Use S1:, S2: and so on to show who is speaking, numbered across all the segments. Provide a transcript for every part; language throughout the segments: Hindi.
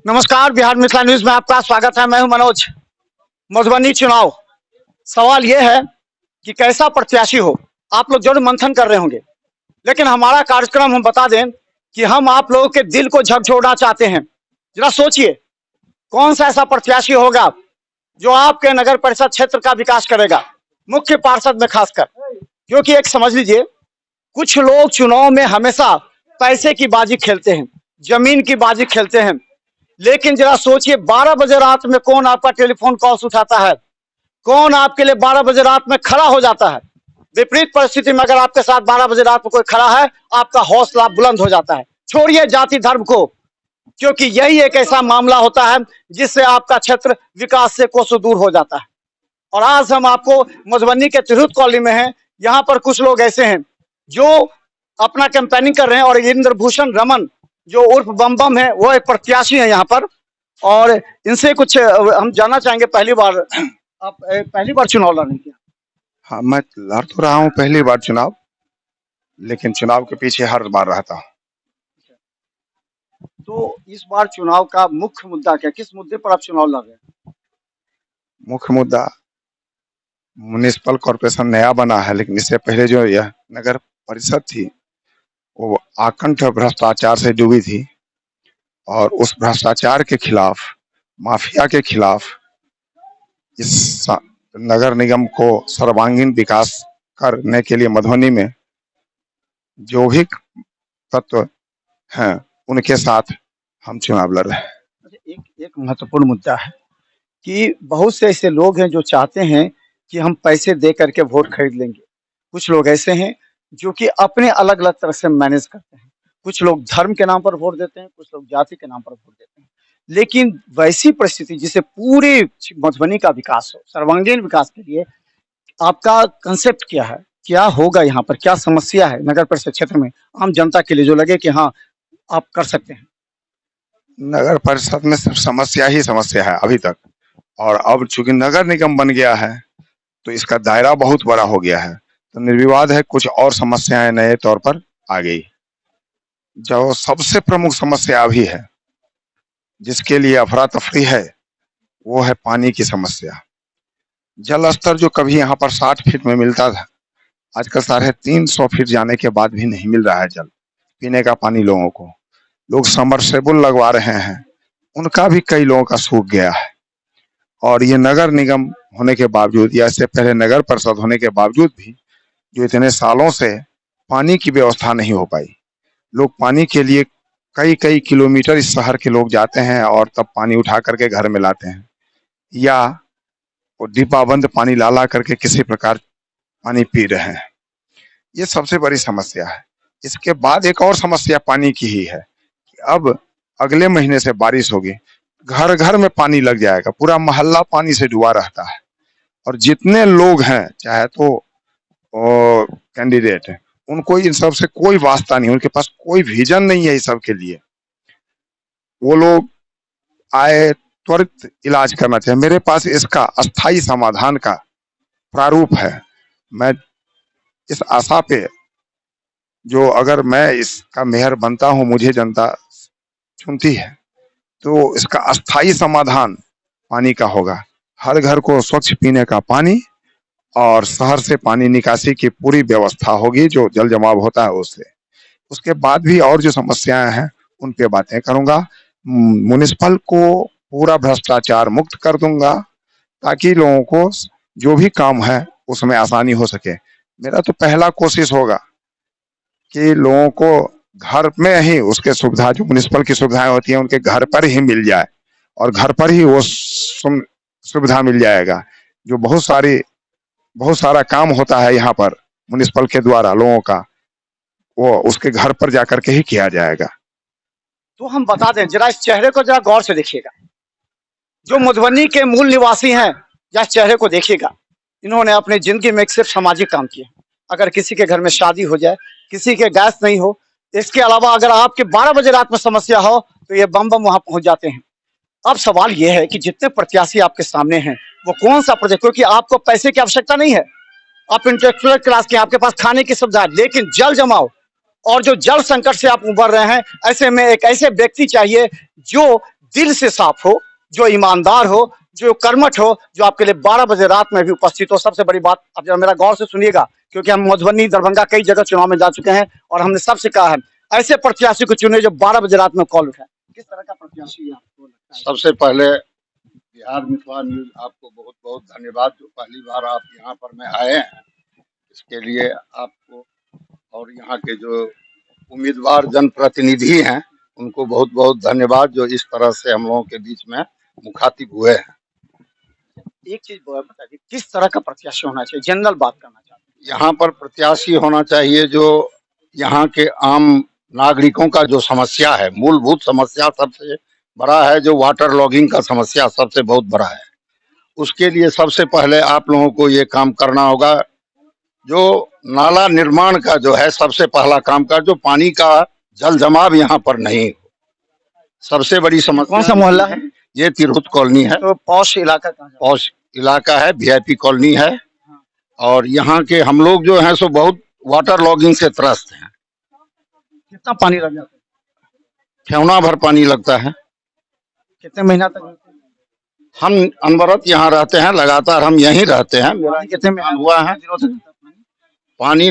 S1: नमस्कार, बिहार मिथिला न्यूज में आपका स्वागत है। मैं हूं मनोज। मधुबनी चुनाव, सवाल यह है कि कैसा प्रत्याशी हो। आप लोग जरूर मंथन कर रहे होंगे, लेकिन हमारा कार्यक्रम हम बता दें कि हम आप लोगों के दिल को झकझोरना चाहते हैं। जरा सोचिए, कौन सा ऐसा प्रत्याशी होगा जो आपके नगर परिषद क्षेत्र का विकास करेगा, मुख्य पार्षद में खासकर। क्योंकि एक समझ लीजिए, कुछ लोग चुनाव में हमेशा पैसे की बाजी खेलते हैं, जमीन की बाजी खेलते हैं। लेकिन जरा सोचिए, 12 बजे रात में कौन आपका टेलीफोन कॉल्स उठाता है, कौन आपके लिए 12 बजे रात में खड़ा हो जाता है। विपरीत परिस्थिति में अगर आपके साथ 12 बजे रात में कोई खड़ा है, आपका हौसला बुलंद हो जाता है। छोड़िए जाति धर्म को, क्योंकि यही एक ऐसा मामला होता है जिससे आपका क्षेत्र विकास से कोसों दूर हो जाता है। और आज हम आपको मधुबनी के तिरहुत कॉलोनी में हैं। यहाँ पर कुछ लोग ऐसे हैं जो अपना कैंपेनिंग कर रहे हैं, और इंद्रभूषण रमन जो उर्फ बम बम है, वो एक प्रत्याशी है यहाँ पर। और इनसे कुछ हम जानना चाहेंगे। पहली बार आप पहली बार चुनाव लड़ने की?
S2: हाँ, मैं लड़ तो रहा हूँ पहली बार चुनाव, लेकिन चुनाव के पीछे हर बार रहता हूँ।
S1: तो इस बार चुनाव का मुख्य मुद्दा क्या, किस मुद्दे पर आप चुनाव लड़ रहे हैं?
S2: मुख्य मुद्दा, म्युनिसिपल कॉर्पोरेशन नया बना है, लेकिन इससे पहले जो यह नगर परिषद थी वो आकंठ भ्रष्टाचार से डूबी थी, और उस भ्रष्टाचार के खिलाफ, माफिया के खिलाफ इस नगर निगम को सर्वांगीण विकास करने के लिए मधुबनी में जो भी तत्व हैं उनके साथ हम चुनाव लड़ रहे हैं।
S1: एक महत्वपूर्ण मुद्दा है कि बहुत से ऐसे लोग हैं जो चाहते हैं कि हम पैसे दे करके वोट खरीद लेंगे। कुछ लोग ऐसे हैं जो कि अपने अलग अलग तरह से मैनेज करते हैं। कुछ लोग धर्म के नाम पर वोट देते हैं, कुछ लोग जाति के नाम पर वोट देते हैं। लेकिन वैसी परिस्थिति जिसे पूरे मधुबनी का विकास हो, सर्वांगीण विकास के लिए आपका कंसेप्ट क्या है, क्या होगा यहाँ पर, क्या समस्या है नगर परिषद क्षेत्र में आम जनता के लिए जो लगे कि हाँ आप कर सकते हैं?
S2: नगर परिषद में सिर्फ समस्या ही समस्या है अभी तक, और अब चूंकि नगर निगम बन गया है तो इसका दायरा बहुत बड़ा हो गया है, तो निर्विवाद है कुछ और समस्याएं नए तौर पर आ गई। जो सबसे प्रमुख समस्या अभी है, जिसके लिए अफरा तफरी है, वो है पानी की समस्या। जल स्तर जो कभी यहाँ पर 60 फीट में मिलता था, आजकल 350 फीट जाने के बाद भी नहीं मिल रहा है जल, पीने का पानी लोगों को। लोग समरसेबुल लगवा रहे हैं, उनका भी कई लोगों का सूख गया है। और ये नगर निगम होने के बावजूद, या इससे पहले नगर परिषद होने के बावजूद भी, जो इतने सालों से पानी की व्यवस्था नहीं हो पाई। लोग पानी के लिए कई कई किलोमीटर इस शहर के लोग जाते हैं और तब पानी उठा करके घर में लाते हैं, या वो डिब्बाबंद पानी ला ला करके किसी प्रकार पानी पी रहे हैं। ये सबसे बड़ी समस्या है। इसके बाद एक और समस्या पानी की ही है कि अब अगले महीने से बारिश होगी, घर घर में पानी लग जाएगा, पूरा मोहल्ला पानी से डूबा रहता है। और जितने लोग हैं, चाहे तो कैंडिडेट है, उनको इन सब से कोई वास्ता नहीं, उनके पास कोई विजन नहीं है इस सब के लिए। वो लोग आए त्वरित इलाज करना चाहिए। मेरे पास इसका अस्थाई समाधान का प्रारूप है। मैं इस आशा पे, जो अगर मैं इसका मेयर बनता हूं, मुझे जनता चुनती है, तो इसका अस्थाई समाधान पानी का होगा। हर घर को स्वच्छ पीने का पानी, और शहर से पानी निकासी की पूरी व्यवस्था होगी जो जल जमाव होता है उससे। उसके बाद भी और जो समस्याएं हैं उन पे बातें करूंगा। म्युनिसिपल को पूरा भ्रष्टाचार मुक्त कर दूंगा, ताकि लोगों को जो भी काम है उसमें आसानी हो सके। मेरा तो पहला कोशिश होगा कि लोगों को घर में ही उसके सुविधा, जो म्युनिसिपल की सुविधाएं होती हैं, उनके घर पर ही मिल जाए, और घर पर ही वो सुविधा मिल जाएगा। जो बहुत सारा काम होता है यहाँ पर म्युनिसिपल के द्वारा लोगों का, वो उसके घर पर जाकर के ही किया जाएगा।
S1: तो हम बता दें, जरा इस चेहरे को जरा गौर से देखिएगा। जो मधुबनी के मूल निवासी हैं, या चेहरे को देखिएगा, इन्होंने अपनी जिंदगी में सिर्फ सामाजिक काम किए। अगर किसी के घर में शादी हो जाए, किसी के गैस नहीं हो, इसके अलावा अगर आपके 12 बजे रात में समस्या हो, तो ये बम बम वहां पहुंच जाते हैं। अब सवाल यह है कि जितने प्रत्याशी आपके सामने हैं, वो कौन सा प्रोजेक्ट, क्योंकि आपको पैसे की आवश्यकता नहीं है, आप इंटेलेक्चुअल क्लास के, आपके पास खाने की सुविधा है, लेकिन जल जमाव और जो जल संकट से आप उबर रहे हैं, ऐसे में एक ऐसे व्यक्ति चाहिए जो दिल से साफ हो, जो ईमानदार हो, जो कर्मठ हो, जो आपके लिए 12 बजे रात में भी उपस्थित हो। सबसे बड़ी बात, अब जरा मेरा गौर से सुनिएगा, क्योंकि हम मधुबनी, दरभंगा कई जगह चुनाव में जा चुके हैं और हमने सबसे कहा है ऐसे प्रत्याशी को चुने जो 12 बजे रात में कॉल उठाए। किस तरह का प्रत्याशी आपको लगता है?
S3: सबसे पहले बिहार मिथवा न्यूज आपको बहुत बहुत धन्यवाद, जो पहली बार आप यहाँ पर में आए हैं, इसके लिए आपको और यहाँ के जो उम्मीदवार जनप्रतिनिधि हैं उनको बहुत बहुत धन्यवाद, जो इस तरह से हम लोगों के बीच में मुखातिब हुए हैं।
S1: एक चीज बताइए, किस तरह का प्रत्याशी होना चाहिए? जनरल बात करना चाहते
S3: यहाँ पर प्रत्याशी होना चाहिए जो यहाँ के आम नागरिकों का जो समस्या है, मूलभूत समस्या सबसे बड़ा है, जो वाटर लॉगिंग का समस्या सबसे बहुत बड़ा है। उसके लिए सबसे पहले आप लोगों को ये काम करना होगा, जो नाला निर्माण का जो है सबसे पहला काम कर, जो पानी का जल जमाव यहाँ पर नहीं हो। सबसे बड़ी
S1: हैं?
S3: समस्या
S1: कौन सा मोहल्ला है?
S3: ये तिरहुत कॉलोनी है,
S1: तो पौष इलाका कहाँ है?
S3: पौष इलाका है, वीआईपी कॉलोनी है। और यहाँ के हम लोग जो हैं सो बहुत वाटर लॉगिंग से त्रस्त हैं।
S1: कितना पानी लग जाता है?
S3: ठेवना भर पानी लगता है।
S1: कितने महीना तक?
S3: हम अनवरत यहाँ रहते हैं, लगातार हम यहीं रहते हैं। मेरा
S1: पानी कितने महीना
S3: हुआ है,
S1: दिनों तक रहता है
S3: पानी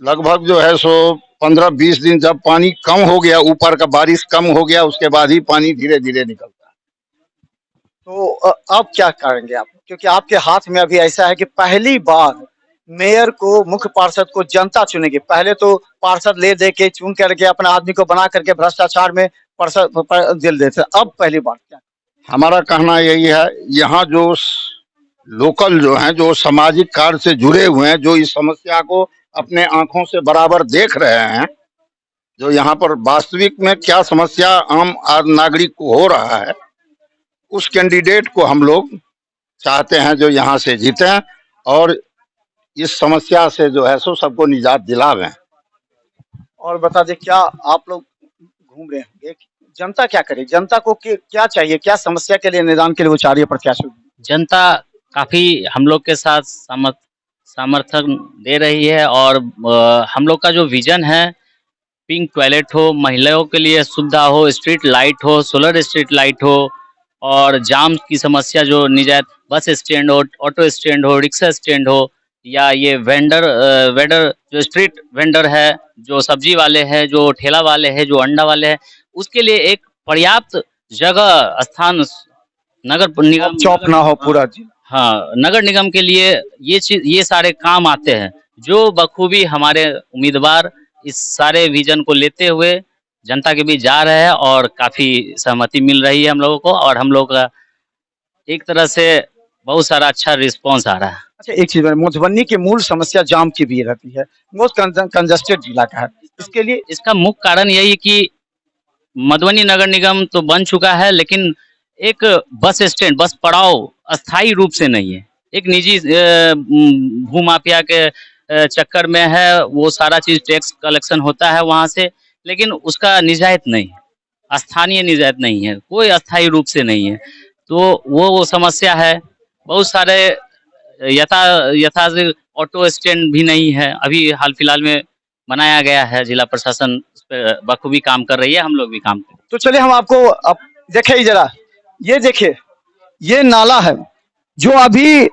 S3: लगभग जो है सो 15-20 दिन, जब पानी कम हो गया, ऊपर का बारिश कम हो गया, उसके बाद ही पानी धीरे धीरे निकलता है।
S1: तो अब क्या करेंगे आप? क्योंकि आपके हाथ में अभी ऐसा है कि पहली बार मेयर को, मुख्य पार्षद को जनता चुनेगी। पहले तो पार्षद ले दे के चुन करके अपने आदमी को बना करके भ्रष्टाचार में पार्षद दिल देते, अब पहली बार क्या?
S3: हमारा कहना यही है, यहाँ जो लोकल जो हैं, जो सामाजिक कार्य से जुड़े हुए हैं, जो इस समस्या को अपने आंखों से बराबर देख रहे हैं, जो यहाँ पर वास्तविक में क्या समस्या आम नागरिक को हो रहा है, उस कैंडिडेट को हम लोग चाहते हैं जो यहाँ से जीते और इस समस्या से जो है सो सबको निजात दिलावें।
S1: और बता दे, क्या आप लोग घूम रहे हैं, जनता क्या करे? जनता को क्या चाहिए? क्या समस्या के लिए, निदान के लिए वो चाह रही है प्रत्याशी?
S4: जनता काफी हम लोग के साथ समर्थन दे रही है और हम लोग का जो विजन है, पिंक टॉयलेट हो, महिलाओं के लिए सुविधा हो, स्ट्रीट लाइट हो, सोलर स्ट्रीट लाइट हो, और जाम की समस्या जो निजात, बस स्टैंड हो, ऑटो स्टैंड हो, रिक्शा स्टैंड हो, या ये वेंडर जो स्ट्रीट वेंडर है, जो सब्जी वाले हैं, जो ठेला वाले हैं, जो अंडा वाले हैं, उसके लिए एक पर्याप्त जगह स्थान नगर निगम,
S1: चौप ना हो पूरा।
S4: हाँ, नगर निगम के लिए ये सारे काम आते हैं, जो बखूबी हमारे उम्मीदवार इस सारे विजन को लेते हुए जनता के बीच जा रहे हैं और काफी सहमति मिल रही है हम लोगों को, और हम लोग का एक तरह से बहुत सारा अच्छा रिस्पॉन्स आ रहा है।
S1: अच्छा, एक चीज, मधुबनी की मूल समस्या जाम की भी रहती है, मोस्ट कंजस्टेड इलाका है, इसके लिए
S4: इसका मुख्य कारण यही है कि मधुबनी नगर निगम तो बन चुका है, लेकिन एक बस स्टैंड, बस पड़ाव अस्थायी रूप से नहीं है। एक निजी भूमाफिया के चक्कर में है, वो सारा चीज टैक्स कलेक्शन होता है वहां से, लेकिन उसका निजात नहीं है, स्थानीय निजात नहीं है, कोई अस्थायी रूप से नहीं है। तो वो समस्या है। बहुत सारे यथा ऑटो स्टैंड भी नहीं है, अभी हाल फिलहाल में बनाया गया है, जिला प्रशासन उस पर बखूबी काम कर रही है, हम लोग भी काम कर रहे हैं।
S1: तो चलिए हम आपको अब देखिए, जरा ये देखिए, ये नाला है जो अभी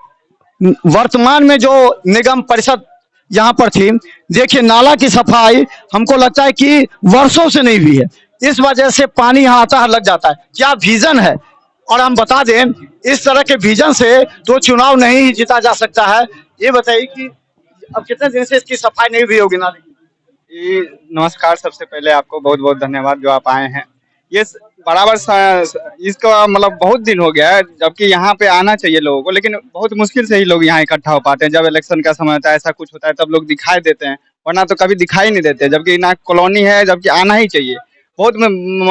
S1: वर्तमान में जो निगम परिषद यहाँ पर थी, देखिए नाला की सफाई हमको लगता है कि वर्षों से नहीं हुई है, इस वजह से पानी यहाँ आता है, लग जाता है। क्या विजन है? और हम बता दें, इस तरह के विजन से तो चुनाव नहीं जीता जा सकता है। ये बताइए कि अब कितने दिन से इसकी सफाई नहीं हुई होगी नाले की?
S5: नमस्कार, सबसे पहले आपको बहुत बहुत धन्यवाद जो आप आए हैं। ये बराबर इसका मतलब बहुत दिन हो गया है, जबकि यहाँ पे आना चाहिए लोगों को, लेकिन बहुत मुश्किल से ही लोग यहाँ इकट्ठा हो पाते हैं। जब इलेक्शन का समय होता है, ऐसा कुछ होता है, तब लोग दिखाई देते हैं, वरना तो कभी दिखाई नहीं देते। जबकि ना कॉलोनी है, जबकि आना ही चाहिए। बहुत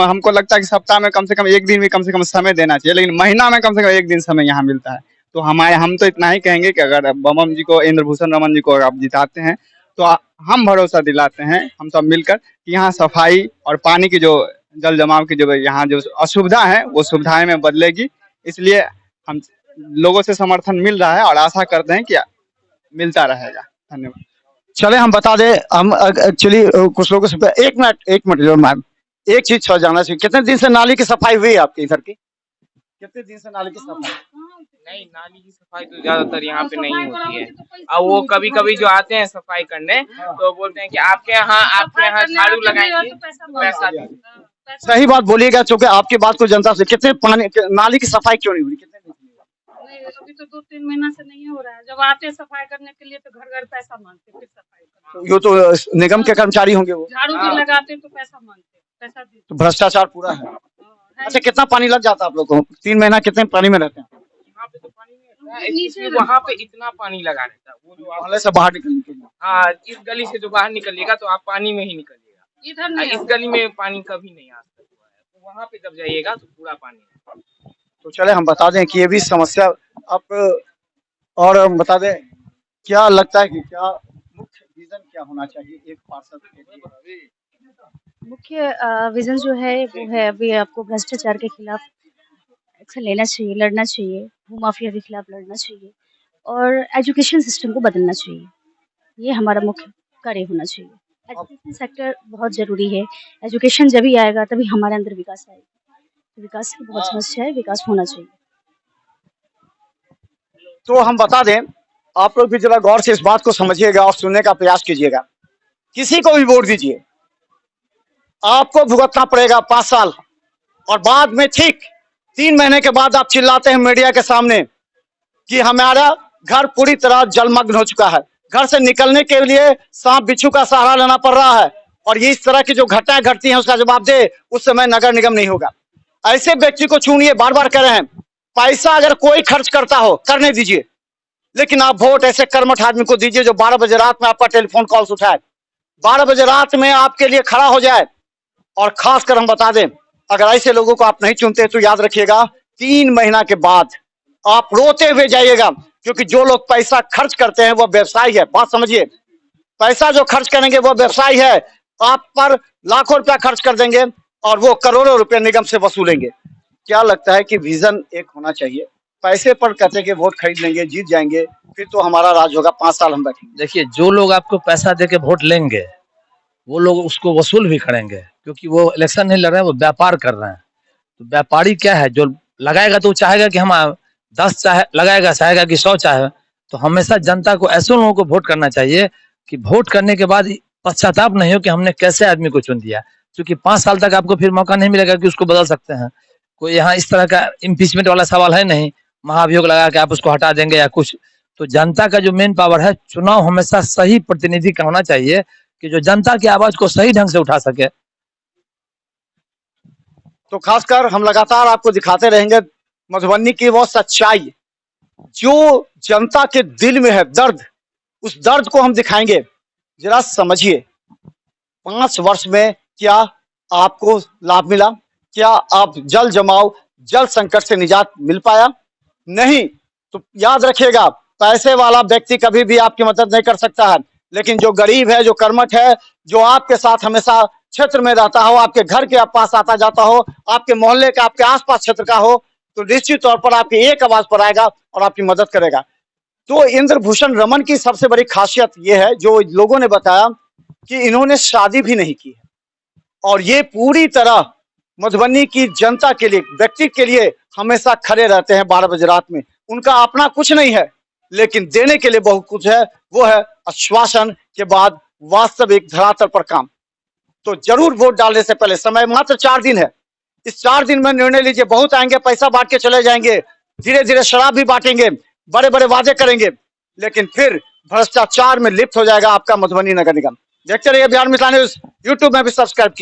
S5: हमको लगता है कि सप्ताह में कम से कम एक दिन भी कम से कम समय देना चाहिए, लेकिन महीना में कम से कम एक दिन समय यहाँ मिलता है। तो हम तो इतना ही कहेंगे कि अगर बमम जी को, इंद्रभूषण रमन जी को अगर आप जिताते हैं, तो हम भरोसा दिलाते हैं, हम सब मिलकर, कि यहाँ सफाई और पानी की जो जल जमाव की जो यहाँ जो असुविधा है, वो सुविधाएं में बदलेगी। इसलिए हम लोगों से समर्थन मिल रहा है और आशा करते हैं कि मिलता रहेगा। धन्यवाद।
S1: चले हम बता दें, हम एक्चुअली कुछ लोगों से, एक मिनट जरूर मैम, एक चीज छोड़ जाना चाहिए, कितने दिन से नाली की सफाई हुई है आपके इधर की? कितने दिन से नाली की सफाई?
S6: नहीं, नाली की सफाई तो ज्यादातर यहाँ पे नहीं होती है। और वो कभी कभी जो आते हैं सफाई करने तो बोलते हैं कि आपके यहाँ झाड़ू लगाएंगे तो पैसा देंगे।
S1: सही बात बोलिएगा, क्योंकि आपकी बात को जनता से, कितने पानी नाली की सफाई क्यों नहीं हुई? कितने दिन से?
S7: नहीं, अभी तो 2-3 महीना से नहीं हो रहा है। जब आते हैं सफाई करने के लिए तो घर घर पैसा मांगते, फिर सफाई करते।
S1: यो तो निगम के कर्मचारी होंगे वो,
S7: झाड़ू भी लगाते तो पैसा मांगते, पैसा देते।
S1: तो भ्रष्टाचार पूरा है।
S7: है
S1: अच्छा, कितना पानी लग जाता है आप लोग को? 3 महीना कितने पानी में रहते हैं?
S6: यहाँ पे तो पानी नहीं रहता है, इसलिए वहाँ पे इतना पानी लगा रहता है। वो जो
S1: मोहल्ले से बाहर निकलने के लिए।
S6: हाँ, इस गली से जो बाहर निकलिएगा तो आप पानी में ही निकलिएगा।
S7: इधर नहीं
S6: इस गली में पानी कभी नहीं आ सकता है, तो वहाँ पे जब जाइएगा तो पूरा पानी है।
S1: तो चले हम बता दें कि ये भी समस्या आप, और हम बता दें क्या लगता है कि क्या मुख्य विजन क्या होना चाहिए एक पार्षद के लिए?
S8: मुख्य विज़न जो है वो है अभी आपको भ्रष्टाचार के खिलाफ एक्शन लेना चाहिए, लड़ना चाहिए, भूमाफिया के खिलाफ लड़ना चाहिए और एजुकेशन सिस्टम को बदलना चाहिए। ये हमारा मुख्य कार्य होना चाहिए। एजुकेशन सेक्टर बहुत ज़रूरी है। एजुकेशन जब ही आएगा तभी हमारे अंदर विकास आएगा। विकास की बहुत समस्या है, विकास होना चाहिए।
S1: तो हम बता दें, आप लोग भी जरा गौर से इस बात को समझिएगा और सुनने का प्रयास कीजिएगा। किसी को भी वोट दीजिए, आपको भुगतना पड़ेगा 5 साल, और बाद में ठीक 3 महीने के बाद आप चिल्लाते हैं मीडिया के सामने कि हमारा घर पूरी तरह जलमग्न हो चुका है, घर से निकलने के लिए सांप बिच्छू का सहारा लेना पड़ रहा है, और ये इस तरह की जो घटनाएं घटती हैं उसका जवाब दे, उस समय नगर निगम नहीं होगा। ऐसे व्यक्ति को चुनिए, बार बार कह रहे हैं। पैसा अगर कोई खर्च करता हो करने दीजिए, लेकिन आप वोट ऐसे कर्मठ आदमी को दीजिए जो 12 बजे रात में आपका टेलीफोन कॉल्स उठाए, 12 बजे रात में आपके लिए खड़ा हो जाए। और खासकर हम बता दें, अगर ऐसे लोगों को आप नहीं चुनते तो याद रखिएगा 3 महीना के बाद आप रोते हुए जाइएगा, क्योंकि जो लोग पैसा खर्च करते हैं वो व्यवसाय है। बात समझिए, पैसा जो खर्च करेंगे वो व्यवसाय है। आप पर लाखों रुपया खर्च कर देंगे और वो करोड़ों रुपया निगम से वसूलेंगे। क्या लगता है कि विजन एक होना चाहिए? पैसे पर कहते कि वोट खरीद लेंगे, जीत जाएंगे, फिर तो हमारा राज होगा, 5 साल हम बैठेंगे।
S9: देखिए, जो लोग आपको पैसा दे के वोट लेंगे वो लोग उसको वसूल भी करेंगे, क्योंकि वो इलेक्शन नहीं लड़ रहे हैं, वो व्यापार कर रहे हैं। तो व्यापारी क्या है, जो लगाएगा तो वो चाहेगा कि हम 10 चाहे लगाएगा, चाहेगा कि 100 चाहे। तो हमेशा जनता को ऐसे लोगों को वोट करना चाहिए कि वोट करने के बाद पश्चाताप नहीं हो कि हमने कैसे आदमी को चुन दिया, क्योंकि 5 साल तक आपको फिर मौका नहीं मिलेगा कि उसको बदल सकते हैं। कोई यहाँ इस तरह का इम्पीचमेंट वाला सवाल है नहीं, महाभियोग लगा के आप उसको हटा देंगे या कुछ। तो जनता का जो मेन पावर है, चुनाव हमेशा सही प्रतिनिधि का होना चाहिए कि जो जनता की आवाज को सही ढंग से उठा सके।
S1: तो खासकर हम लगातार आपको दिखाते रहेंगे मधुबनी की वो सच्चाई जो जनता के दिल में है, दर्द, उस दर्द को हम दिखाएंगे। जरा समझिए, 5 वर्ष में क्या आपको लाभ मिला? क्या आप जल जमाव, जल संकट से निजात मिल पाया? नहीं। तो याद रखिएगा, पैसे वाला व्यक्ति कभी भी आपकी मदद नहीं कर सकता है, लेकिन जो गरीब है, जो कर्मठ है, जो आपके साथ हमेशा क्षेत्र में रहता हो, आपके घर के पास आता जाता हो, आपके मोहल्ले का, आपके आसपास क्षेत्र का हो, तो निश्चित तौर पर आपकी एक आवाज पर आएगा और आपकी मदद करेगा। तो इंद्रभूषण रमन की सबसे बड़ी खासियत यह है, जो लोगों ने बताया, कि इन्होंने शादी भी नहीं की है, और ये पूरी तरह मधुबनी की जनता के लिए, व्यक्ति के लिए हमेशा खड़े रहते हैं 12 बजे रात में। उनका अपना कुछ नहीं है, लेकिन देने के लिए बहुत कुछ है, वो है आश्वासन के बाद वास्तविक धरातल पर काम। तो जरूर वोट डालने से पहले, समय मात्र 4 दिन है, इस 4 दिन में निर्णय लीजिए। बहुत आएंगे, पैसा बांट के चले जाएंगे, धीरे धीरे शराब भी बांटेंगे, बड़े बड़े वादे करेंगे, लेकिन फिर भ्रष्टाचार में लिप्त हो जाएगा आपका मधुबनी नगर निगम। देखते रहिए बिहार मिथिला न्यूज, यूट्यूब में भी सब्सक्राइब कीजिए।